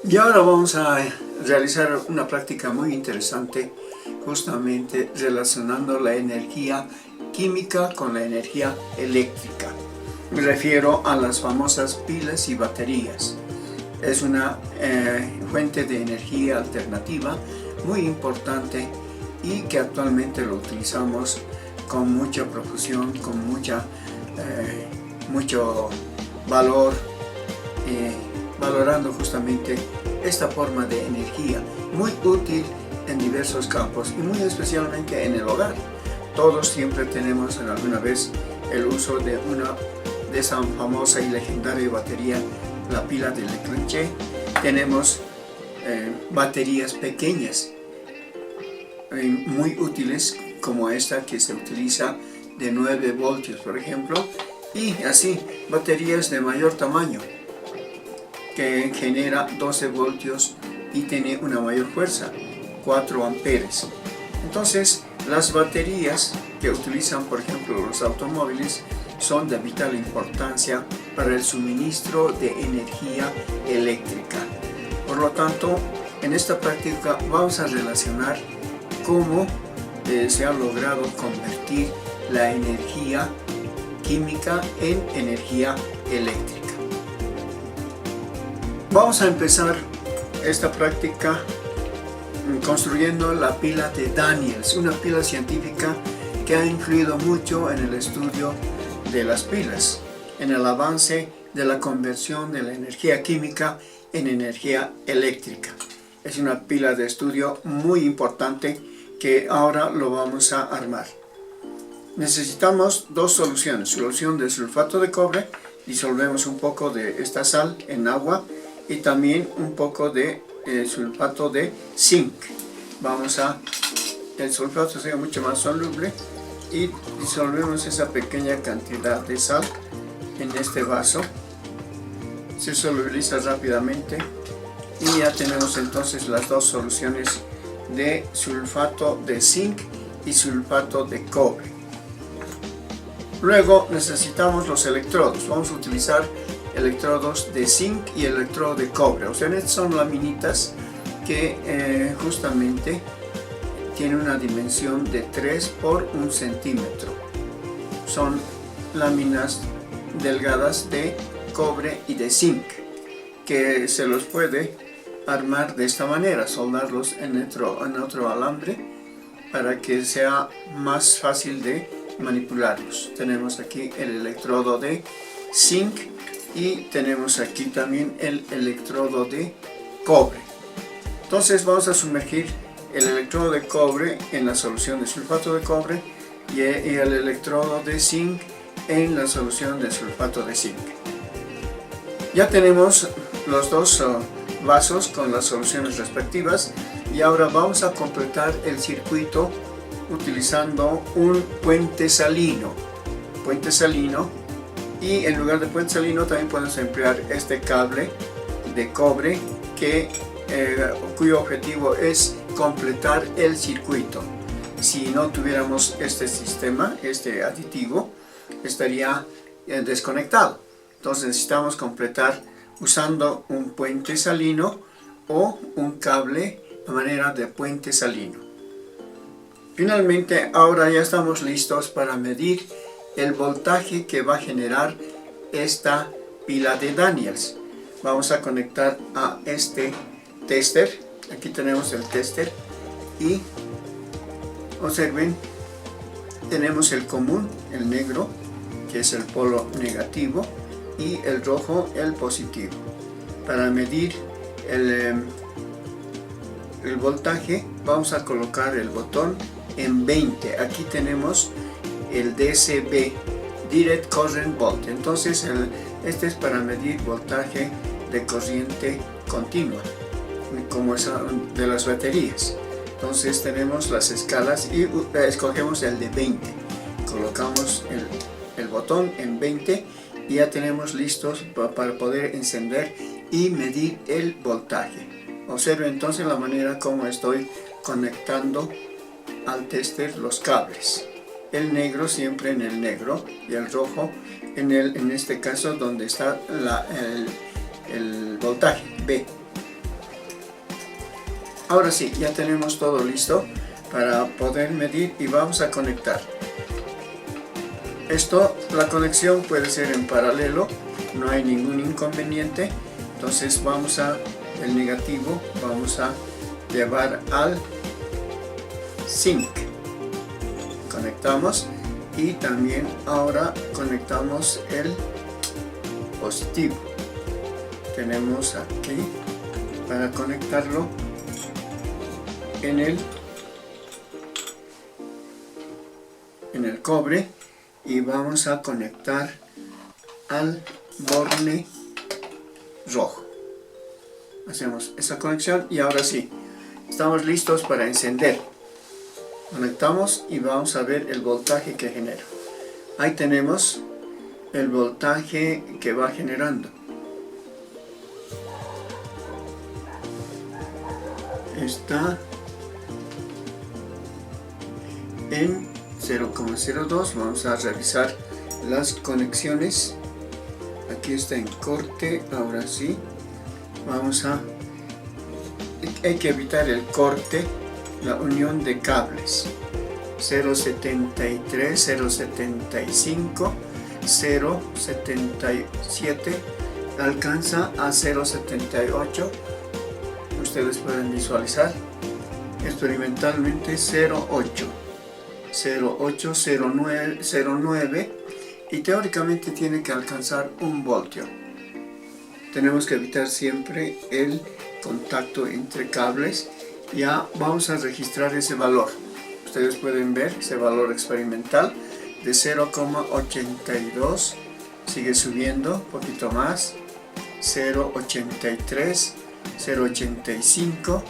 Y ahora vamos a realizar una práctica muy interesante, justamente relacionando la energía química con la energía eléctrica. Me refiero a las famosas pilas y baterías. Es una fuente de energía alternativa muy importante y que actualmente lo utilizamos con mucha profusión, con mucho valor, valorando justamente esta forma de energía muy útil en diversos campos y muy especialmente en el hogar. Todos siempre tenemos en alguna vez el uso de esa famosa y legendaria batería, la pila de Le Creuset. Tenemos baterías pequeñas muy útiles, como esta que se utiliza de 9 voltios por ejemplo, y así baterías de mayor tamaño que genera 12 voltios y tiene una mayor fuerza, 4 amperes. Entonces las baterías que utilizan por ejemplo los automóviles son de vital importancia para el suministro de energía eléctrica. Por lo tanto, en esta práctica vamos a relacionar cómo se ha logrado convertir la energía química en energía eléctrica. Vamos a empezar esta práctica construyendo la pila de Daniels, una pila científica que ha influido mucho en el estudio de las pilas, en el avance de la conversión de la energía química en energía eléctrica. Es una pila de estudio muy importante que ahora lo vamos a armar. Necesitamos dos soluciones: solución de sulfato de cobre, disolvemos un poco de esta sal en agua, y también un poco de sulfato de zinc. El sulfato sea mucho más soluble y disolvemos esa pequeña cantidad de sal en este vaso. Se solubiliza rápidamente y ya tenemos entonces las dos soluciones de sulfato de zinc y sulfato de cobre. Luego necesitamos los electrodos. Vamos a utilizar electrodos de zinc y electrodo de cobre. O sea, estas son laminitas que justamente tienen una dimensión de 3 por 1 centímetro. Son láminas delgadas de cobre y de zinc que se los puede armar de esta manera, soldarlos en otro alambre para que sea más fácil de manipularlos. Tenemos aquí el electrodo de zinc y tenemos aquí también el electrodo de cobre. Entonces vamos a sumergir el electrodo de cobre en la solución de sulfato de cobre y el electrodo de zinc en la solución de sulfato de zinc. Ya tenemos los dos vasos con las soluciones respectivas y ahora vamos a completar el circuito utilizando un puente salino. Y en lugar de puente salino también podemos emplear este cable de cobre cuyo objetivo es completar el circuito. Si no tuviéramos este sistema, este aditivo, estaría desconectado. Entonces necesitamos completar usando un puente salino o un cable a manera de puente salino. Finalmente, ahora ya estamos listos para medir el voltaje que va a generar esta pila de Daniels. Vamos a conectar a este tester. Aquí tenemos el tester y observen, tenemos el común, el negro, que es el polo negativo, y el rojo, el positivo. Para medir el voltaje vamos a colocar el botón en 20. Aquí tenemos el DCV, Direct Current Volt. Entonces este es para medir voltaje de corriente continua, como es de las baterías. Entonces tenemos las escalas y escogemos el de 20. Colocamos el botón en 20 y ya tenemos listos para poder encender y medir el voltaje. Observen entonces la manera como estoy conectando al tester los cables. El negro siempre en el negro y el rojo en este caso donde está el voltaje B. Ahora sí, ya tenemos todo listo para poder medir y vamos a conectar. La conexión puede ser en paralelo, no hay ningún inconveniente. Entonces el negativo vamos a llevar al zinc. Conectamos y también ahora conectamos el positivo. Tenemos aquí para conectarlo en el cobre y vamos a conectar al borne rojo. Hacemos esa conexión y ahora sí, estamos listos para encender. Conectamos y vamos a ver el voltaje que genera. Ahí tenemos el voltaje que va generando. Está en 0,02. Vamos a revisar las conexiones. Aquí está en corte. Ahora sí, hay que evitar el corte, la unión de cables. 0,73, 0,75, 0,77, alcanza a 0,78. Ustedes pueden visualizar experimentalmente 0,8, 0,9 y teóricamente tiene que alcanzar 1 voltio. Tenemos que evitar siempre el contacto entre cables. Ya vamos a registrar ese valor. Ustedes pueden ver ese valor experimental de 0,82, sigue subiendo un poquito más, 0,83, 0,85,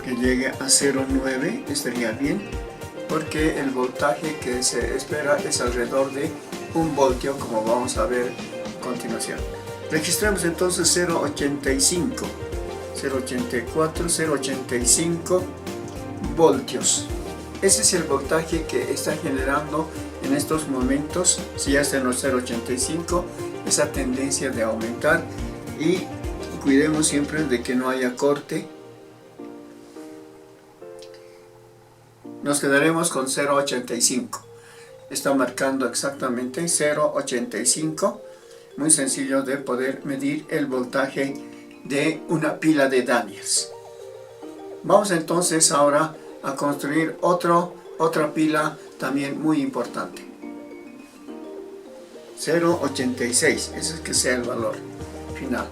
que llegue a 0,9 estaría bien, porque el voltaje que se espera es alrededor de 1 voltio, como vamos a ver a continuación. Registramos entonces 0,85, 0,84, 0,85 voltios. Ese es el voltaje que está generando en estos momentos. Si ya está en los 0,85, esa tendencia de aumentar, y cuidemos siempre de que no haya corte. Nos quedaremos con 0,85. Está marcando exactamente 0,85. Muy sencillo de poder medir el voltaje de una pila de Daniels. Vamos entonces ahora a construir otra pila también muy importante. 0,86, ese es que sea el valor final.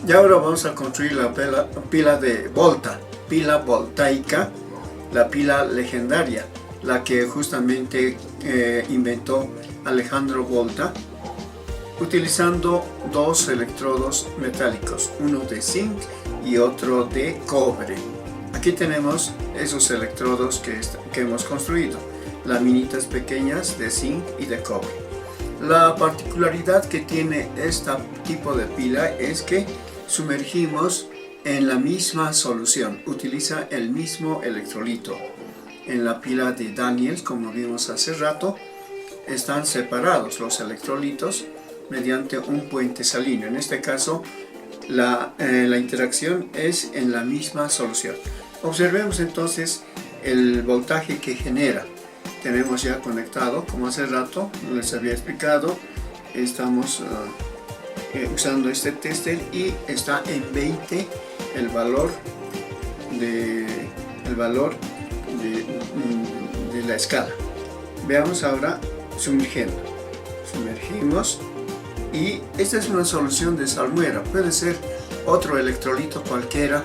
Y ahora vamos a construir la pila de Volta, pila voltaica, la pila legendaria, la que justamente inventó Alejandro Volta, utilizando dos electrodos metálicos, uno de zinc y otro de cobre. Aquí tenemos esos electrodos que hemos construido, laminitas pequeñas de zinc y de cobre. La particularidad que tiene este tipo de pila es que sumergimos en la misma solución, utiliza el mismo electrolito. En la pila de Daniels, como vimos hace rato, están separados los electrolitos mediante un puente salino. En este caso, la interacción es en la misma solución. Observemos entonces el voltaje que genera. Tenemos ya conectado, como hace rato les había explicado, estamos usando este tester y está en 20 el valor de la escala. Veamos ahora sumergimos, y esta es una solución de salmuera, puede ser otro electrolito cualquiera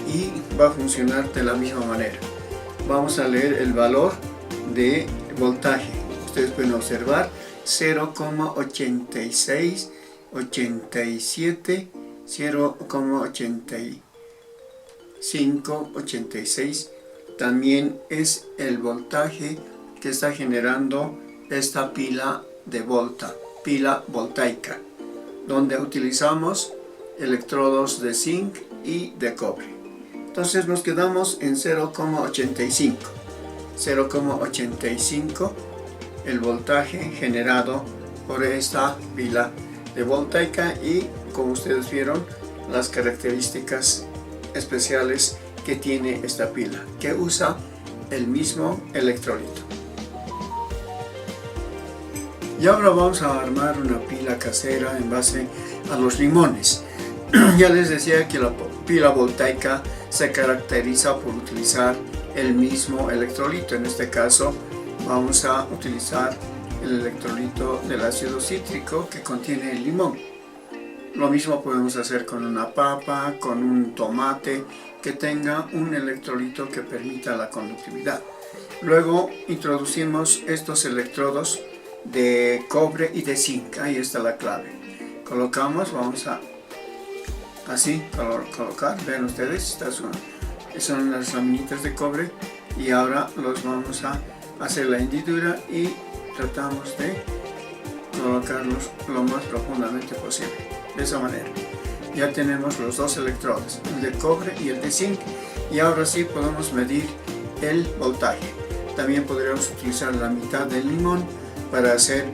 y va a funcionar de la misma manera. Vamos a leer el valor de voltaje. Ustedes pueden observar 0,86, 87, 0,85, 86. También es el voltaje que está generando esta pila de Volta, pila voltaica, donde utilizamos electrodos de zinc y de cobre. Entonces nos quedamos en 0,85. 0,85 el voltaje generado por esta pila de voltaica, y como ustedes vieron, las características especiales que tiene esta pila, que usa el mismo electrolito. Y ahora vamos a armar una pila casera en base a los limones. Ya les decía que la pila voltaica se caracteriza por utilizar el mismo electrolito. En este caso vamos a utilizar el electrolito del ácido cítrico que contiene el limón. Lo mismo podemos hacer con una papa, con un tomate que tenga un electrolito que permita la conductividad. Luego introducimos estos electrodos de cobre y de zinc. Ahí está la clave. Colocamos, vamos a así colocar, ven ustedes, son las laminitas de cobre, y ahora los vamos a hacer la hendidura y tratamos de colocarlos lo más profundamente posible. De esa manera ya tenemos los dos electrodos, el de cobre y el de zinc, y ahora sí podemos medir el voltaje. También podríamos utilizar la mitad del limón para hacer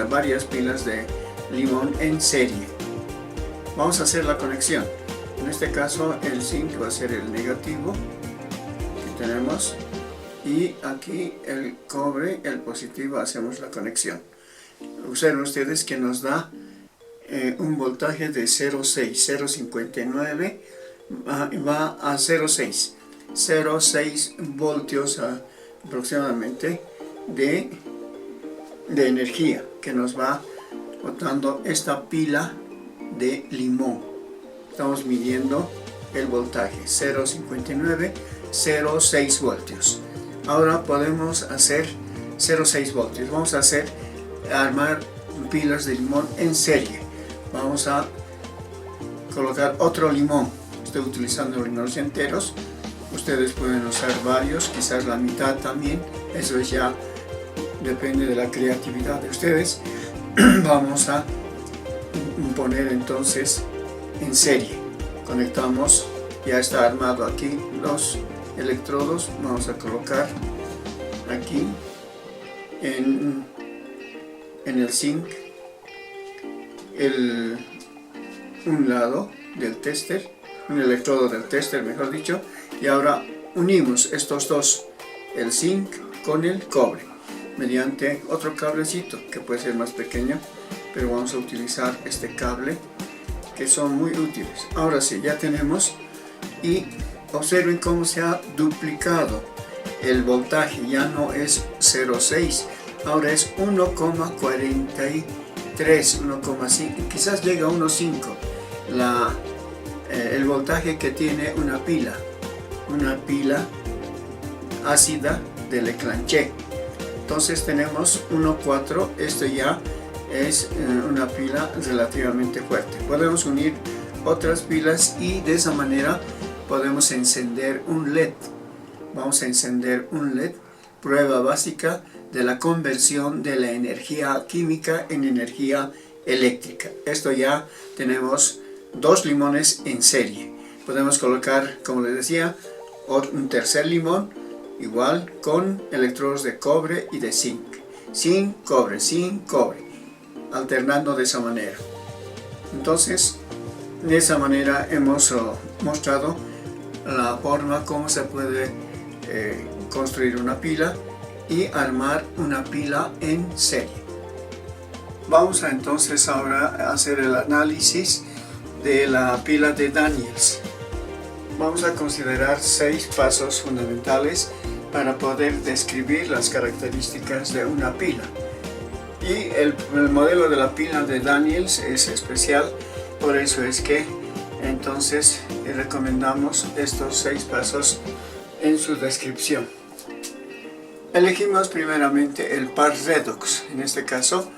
varias pilas de limón en serie. Vamos a hacer la conexión. En este caso el zinc va a ser el negativo que tenemos, y aquí el cobre, el positivo. Hacemos la conexión. Observen ustedes que nos da un voltaje de 0,59 va a 0,6 voltios aproximadamente de energía que nos va botando esta pila de limón. Estamos midiendo el voltaje 0,59, 0,6 voltios. Ahora podemos hacer 0,6 voltios. Vamos a armar pilas de limón en serie. Vamos a colocar otro limón. Estoy utilizando limones enteros. Ustedes pueden usar varios, quizás la mitad también. Eso ya depende de la creatividad de ustedes. Vamos a poner entonces en serie. Conectamos, ya está armado aquí los electrodos. Vamos a colocar aquí en el zinc un lado del tester, un electrodo del tester mejor dicho, y ahora unimos estos dos, el zinc con el cobre, mediante otro cablecito que puede ser más pequeño, pero vamos a utilizar este cable, que son muy útiles. Ahora sí, ya tenemos, y observen cómo se ha duplicado el voltaje. Ya no es 0,6, ahora es 1,43, 1,5, quizás llega a 1,5 el voltaje que tiene una pila ácida de Leclanché. Entonces tenemos 1,4, esto ya es una pila relativamente fuerte. Podemos unir otras pilas y de esa manera podemos encender un LED. Vamos a encender un LED, prueba básica de la conversión de la energía química en energía eléctrica. Esto ya tenemos dos limones en serie. Podemos colocar, como les decía, un tercer limón, igual con electrodos de cobre y de zinc. Zinc, cobre, alternando de esa manera. Entonces, de esa manera hemos mostrado la forma como se puede construir una pila y armar una pila en serie. Vamos entonces ahora a hacer el análisis de la pila de Daniels. Vamos a considerar 6 pasos fundamentales para poder describir las características de una pila. Y el modelo de la pila de Daniels es especial, por eso es que entonces recomendamos estos 6 pasos en su descripción. Elegimos primeramente el par redox. En este caso,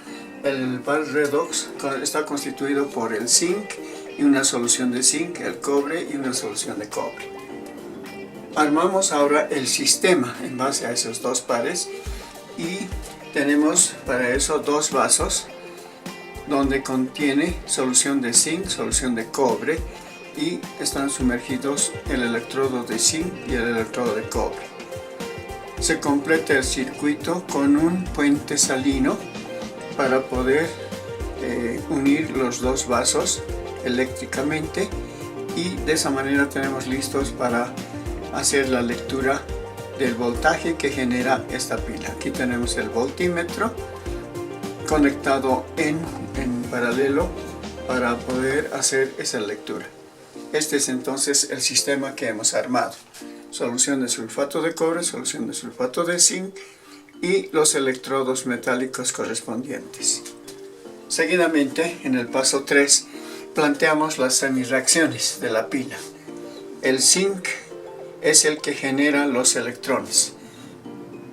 el par redox está constituido por el zinc y una solución de zinc, el cobre y una solución de cobre. Armamos ahora el sistema en base a esos dos pares y tenemos para eso dos vasos donde contiene solución de zinc, solución de cobre, y están sumergidos el electrodo de zinc y el electrodo de cobre. Se completa el circuito con un puente salino para poder unir los dos vasos eléctricamente, y de esa manera tenemos listos para hacer la lectura del voltaje que genera esta pila. Aquí tenemos el voltímetro conectado en paralelo para poder hacer esa lectura. Este es entonces el sistema que hemos armado: solución de sulfato de cobre, solución de sulfato de zinc y los electrodos metálicos correspondientes. Seguidamente, en el paso 3, planteamos las semirreacciones de la pila. El zinc es el que genera los electrones,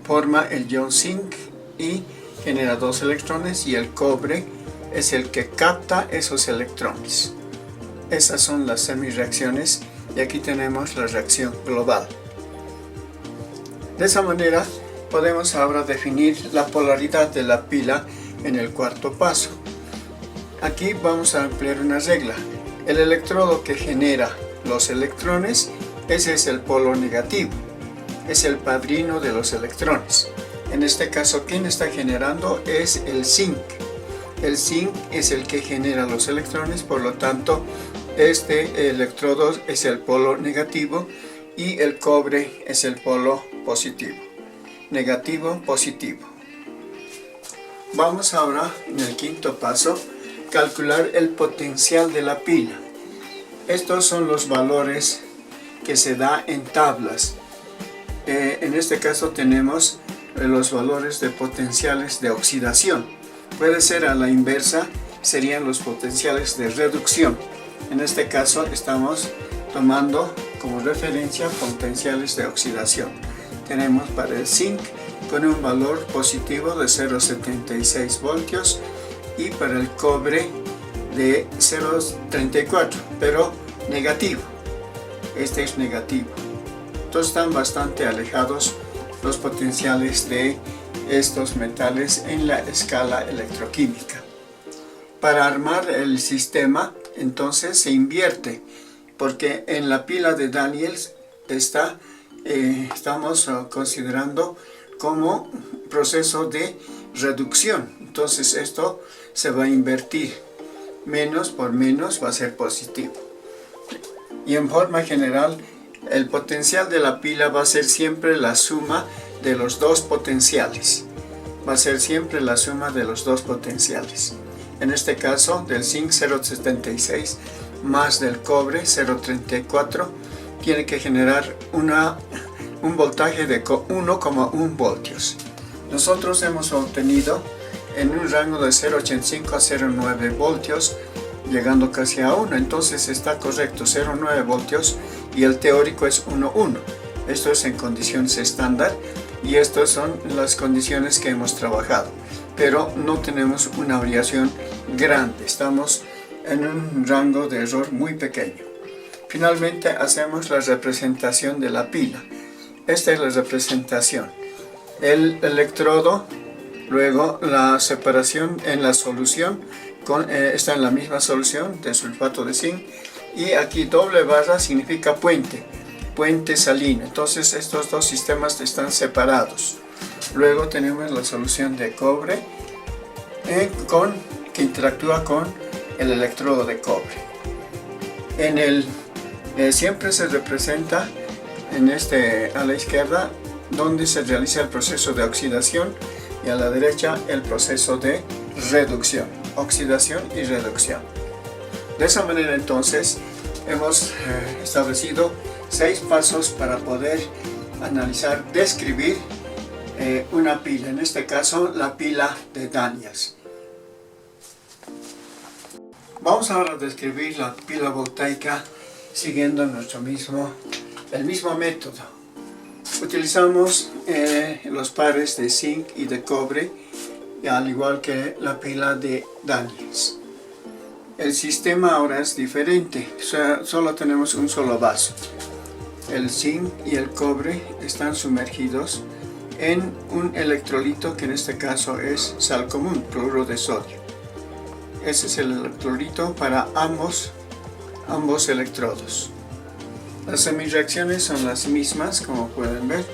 forma el ion zinc y genera 2 electrones, y el cobre es el que capta esos electrones. Esas son las semirreacciones, y aquí tenemos la reacción global. De esa manera podemos ahora definir la polaridad de la pila en el cuarto paso. Aquí vamos a emplear una regla: el electrodo que genera los electrones, ese es el polo negativo, es el padrino de los electrones. En este caso, quien está generando es el zinc. El zinc es el que genera los electrones, por lo tanto este electrodo es el polo negativo y el cobre es el polo positivo. Negativo, positivo. Vamos ahora, en el quinto paso, calcular el potencial de la pila. Estos son los valores que se da en tablas. En este caso tenemos los valores de potenciales de oxidación. Puede ser a la inversa, serían los potenciales de reducción. En este caso estamos tomando como referencia potenciales de oxidación. Tenemos para el zinc con un valor positivo de 0,76 voltios y para el cobre de 0,34, pero negativo. Este es negativo. Entonces están bastante alejados los potenciales de estos metales en la escala electroquímica. Para armar el sistema, entonces se invierte, porque en la pila de Daniels estamos considerando como proceso de reducción. Entonces esto se va a invertir. Menos por menos va a ser positivo. Y en forma general, el potencial de la pila va a ser siempre la suma de los dos potenciales. Va a ser siempre la suma de los dos potenciales. En este caso, del zinc 0,76 más del cobre 0,34 tiene que generar un voltaje de 1,1 voltios. Nosotros hemos obtenido en un rango de 0,85 a 0,9 voltios, llegando casi a 1, entonces está correcto, 0,9 voltios, y el teórico es 1,1. Esto es en condiciones estándar, y estas son las condiciones que hemos trabajado, pero no tenemos una variación grande, estamos en un rango de error muy pequeño. Finalmente hacemos la representación de la pila. Esta es la representación: el electrodo, luego la separación en la solución, está en la misma solución de sulfato de zinc, y aquí doble barra significa puente salino. Entonces estos dos sistemas están separados. Luego tenemos la solución de cobre que interactúa con el electrodo de cobre. Siempre se representa a la izquierda donde se realiza el proceso de oxidación, y a la derecha el proceso de reducción, oxidación y reducción. De esa manera entonces hemos establecido 6 pasos para poder analizar, describir una pila, en este caso la pila de Daniels. Vamos ahora a describir la pila voltaica siguiendo el mismo método. Utilizamos los pares de zinc y de cobre, al igual que la pila de Daniels. El sistema ahora es diferente, solo tenemos un solo vaso. El zinc y el cobre están sumergidos en un electrolito que en este caso es sal común, cloruro de sodio. Ese es el electrolito para ambos electrodos. Las semirreacciones son las mismas, como pueden ver.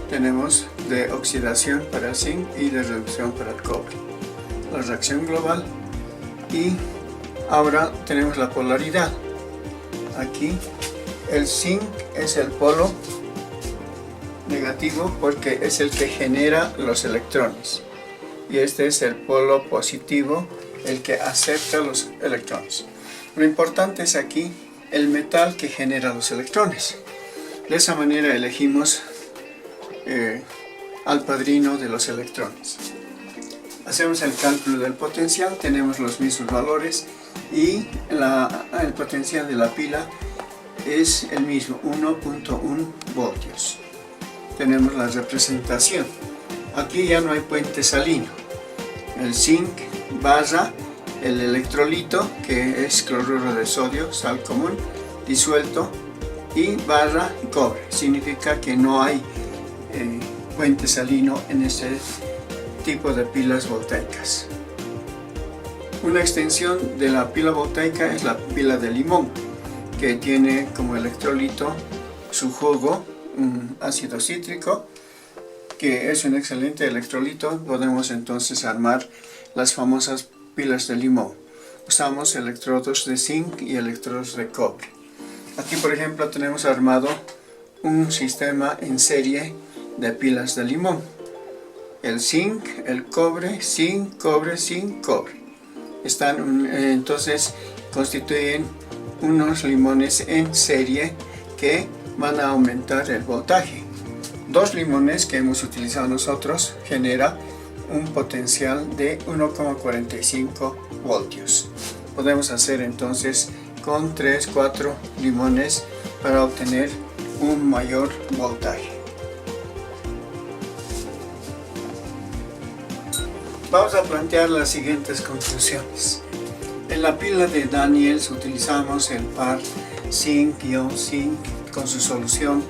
Tenemos de oxidación para el zinc y de reducción para el cobre. La reacción global y Ahora tenemos la polaridad. Aquí el zinc es el polo negativo porque es el que genera los electrones. Y este es el polo positivo, el que acepta los electrones. Lo importante es aquí el metal que genera los electrones. De esa manera elegimos al padrino de los electrones. Hacemos el cálculo del potencial, tenemos los mismos valores y el potencial de la pila es el mismo, 1.1 voltios. Tenemos la representación. Aquí ya no hay puente salino. El zinc barra el electrolito, que es cloruro de sodio, sal común, disuelto, y barra cobre. Significa que no hay puente salino en este tipo de pilas voltaicas. Una extensión de la pila voltaica es la pila de limón, que tiene como electrolito su jugo, un ácido cítrico, que es un excelente electrolito. Podemos entonces armar las famosas pilas de limón. Usamos electrodos de zinc y electrodos de cobre. Aquí, por ejemplo, tenemos armado un sistema en serie de pilas de limón. El zinc, el cobre, zinc, cobre, zinc, cobre. Entonces constituyen unos limones en serie que van a aumentar el voltaje. Dos limones que hemos utilizado nosotros genera un potencial de 1,45 voltios. Podemos hacer entonces con 3-4 limones para obtener un mayor voltaje. Vamos a plantear las siguientes conclusiones. En la pila de Daniels utilizamos el par zinc-zinc con su solución,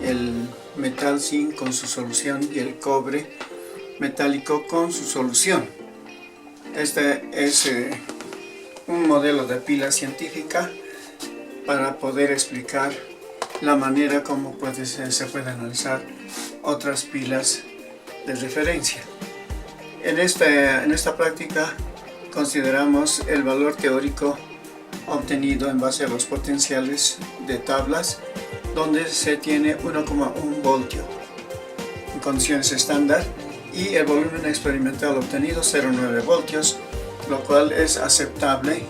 el metal zinc con su solución y el cobre metálico con su solución. Este es un modelo de pila científica para poder explicar la manera como se puede analizar otras pilas de referencia. En esta práctica consideramos el valor teórico obtenido en base a los potenciales de tablas, donde se tiene 1,1 voltio en condiciones estándar y el volumen experimental obtenido 0,9 voltios, lo cual es aceptable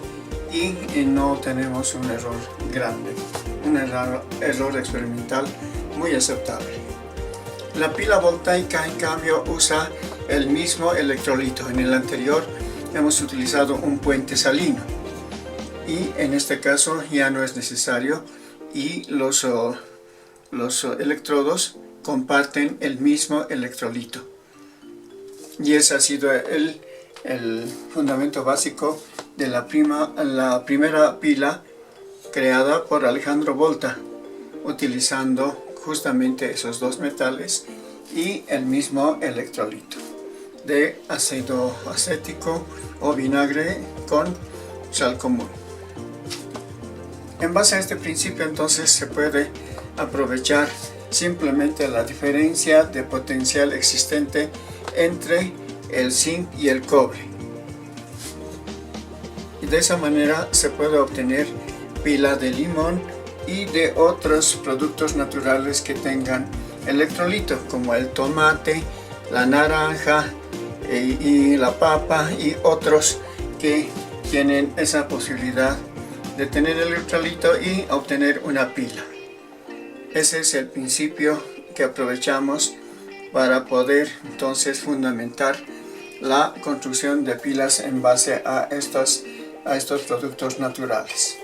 y no tenemos un error grande, un error experimental muy aceptable. La pila voltaica, en cambio, usa el mismo electrolito. En el anterior hemos utilizado un puente salino y en este caso ya no es necesario, y los electrodos comparten el mismo electrolito. Y ese ha sido el fundamento básico de la primera pila creada por Alejandro Volta, utilizando justamente esos dos metales y el mismo electrolito de ácido acético o vinagre con sal común. En base a este principio, entonces, se puede aprovechar simplemente la diferencia de potencial existente entre el zinc y el cobre, y de esa manera se puede obtener pila de limón y de otros productos naturales que tengan electrolito, como el tomate, la naranja y la papa, y otros que tienen esa posibilidad de tener electrolito y obtener una pila. Ese es el principio que aprovechamos para poder entonces fundamentar la construcción de pilas en base a estos productos naturales.